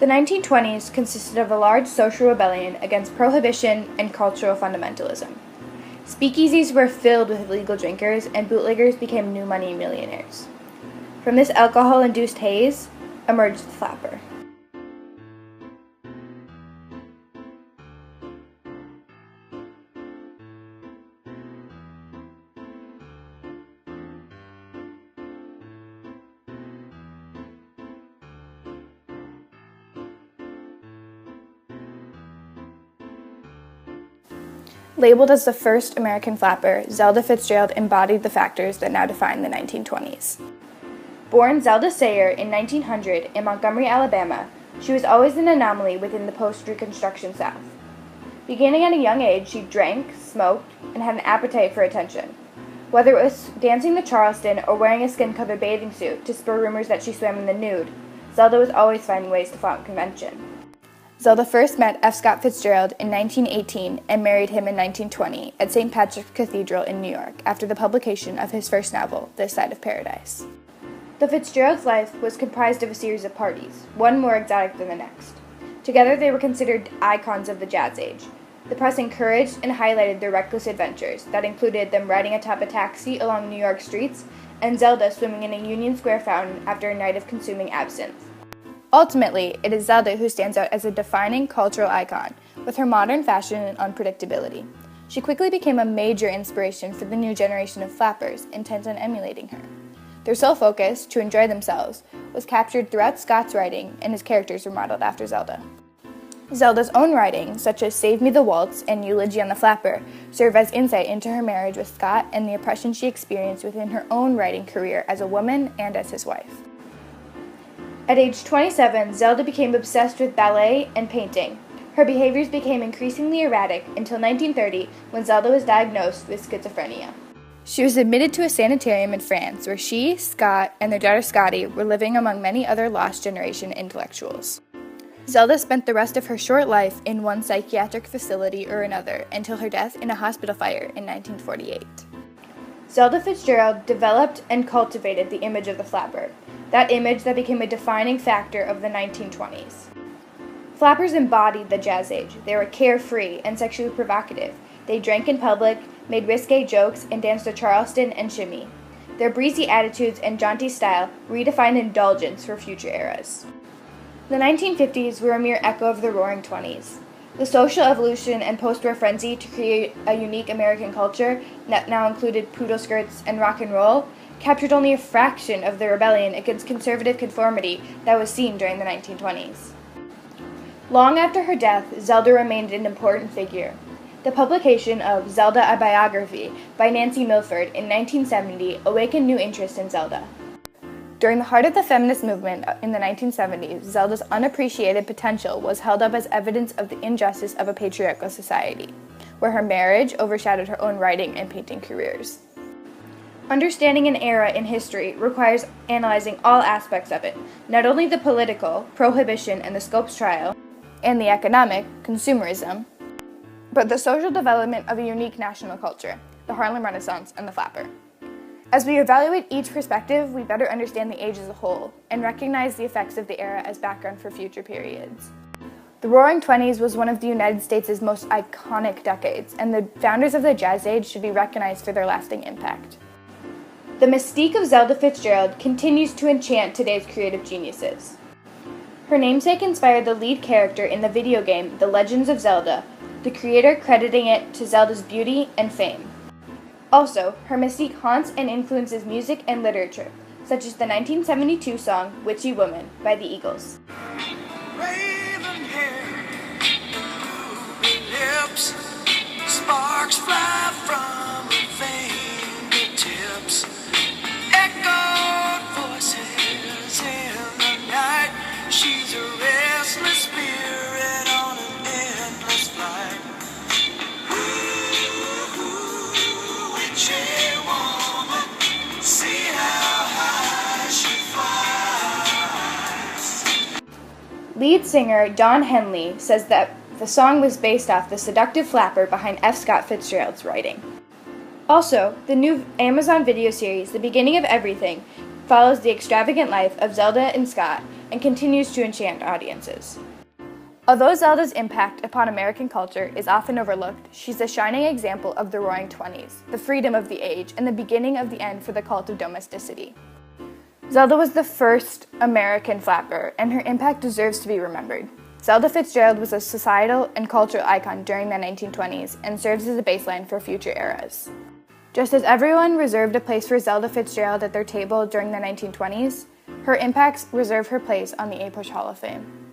The 1920s consisted of a large social rebellion against prohibition and cultural fundamentalism. Speakeasies were filled with illegal drinkers, and bootleggers became new money millionaires. From this alcohol-induced haze emerged the flapper. Labeled as the first American flapper, Zelda Fitzgerald embodied the factors that now define the 1920s. Born Zelda Sayer in 1900 in Montgomery, Alabama, she was always an anomaly within the post-Reconstruction South. Beginning at a young age, she drank, smoked, and had an appetite for attention. Whether it was dancing the Charleston or wearing a skin-covered bathing suit to spur rumors that she swam in the nude, Zelda was always finding ways to flaunt convention. Zelda first met F. Scott Fitzgerald in 1918 and married him in 1920 at St. Patrick's Cathedral in New York after the publication of his first novel, This Side of Paradise. The Fitzgerald's life was comprised of a series of parties, one more exotic than the next. Together they were considered icons of the Jazz Age. The press encouraged and highlighted their reckless adventures that included them riding atop a taxi along New York streets and Zelda swimming in a Union Square fountain after a night of consuming absinthe. Ultimately, it is Zelda who stands out as a defining cultural icon, with her modern fashion and unpredictability. She quickly became a major inspiration for the new generation of flappers intent on emulating her. Their sole focus, to enjoy themselves, was captured throughout Scott's writing, and his characters were modeled after Zelda. Zelda's own writing, such as Save Me the Waltz and Eulogy on the Flapper, serve as insight into her marriage with Scott and the oppression she experienced within her own writing career as a woman and as his wife. At age 27, Zelda became obsessed with ballet and painting. Her behaviors became increasingly erratic until 1930, when Zelda was diagnosed with schizophrenia. She was admitted to a sanitarium in France, where she, Scott, and their daughter Scotty were living among many other lost generation intellectuals. Zelda spent the rest of her short life in one psychiatric facility or another until her death in a hospital fire in 1948. Zelda Fitzgerald developed and cultivated the image of the flapper, that image that became a defining factor of the 1920s. Flappers embodied the Jazz Age. They were carefree and sexually provocative. They drank in public, made risque jokes, and danced the Charleston and shimmy. Their breezy attitudes and jaunty style redefined indulgence for future eras. The 1950s were a mere echo of the Roaring Twenties. The social evolution and post-war frenzy to create a unique American culture that now included poodle skirts and rock and roll captured only a fraction of the rebellion against conservative conformity that was seen during the 1920s. Long after her death, Zelda remained an important figure. The publication of Zelda, a Biography by Nancy Milford in 1970 awakened new interest in Zelda. During the heart of the feminist movement in the 1970s, Zelda's unappreciated potential was held up as evidence of the injustice of a patriarchal society, where her marriage overshadowed her own writing and painting careers. Understanding an era in history requires analyzing all aspects of it, not only the political, prohibition and the Scopes trial, and the economic, consumerism, but the social development of a unique national culture, the Harlem Renaissance and the flapper. As we evaluate each perspective, we better understand the age as a whole, and recognize the effects of the era as background for future periods. The Roaring Twenties was one of the United States' most iconic decades, and the founders of the Jazz Age should be recognized for their lasting impact. The mystique of Zelda Fitzgerald continues to enchant today's creative geniuses. Her namesake inspired the lead character in the video game The Legends of Zelda, the creator crediting it to Zelda's beauty and fame. Also, her mystique haunts and influences music and literature, such as the 1972 song Witchy Woman by the Eagles. Raven hair, ruby lips, sparks fly from her fingertips, echoed voices in the night. She's a restless spirit on an endless flight. Ooh, witchy woman, see how high she flies. Lead singer Don Henley says that the song was based off the seductive flapper behind F. Scott Fitzgerald's writing. Also, the new Amazon video series, The Beginning of Everything, follows the extravagant life of Zelda and Scott and continues to enchant audiences. Although Zelda's impact upon American culture is often overlooked, she's a shining example of the Roaring Twenties, the freedom of the age, and the beginning of the end for the cult of domesticity. Zelda was the first American flapper, and her impact deserves to be remembered. Zelda Fitzgerald was a societal and cultural icon during the 1920s and serves as a baseline for future eras. Just as everyone reserved a place for Zelda Fitzgerald at their table during the 1920s, her impacts reserve her place on the APUSH Hall of Fame.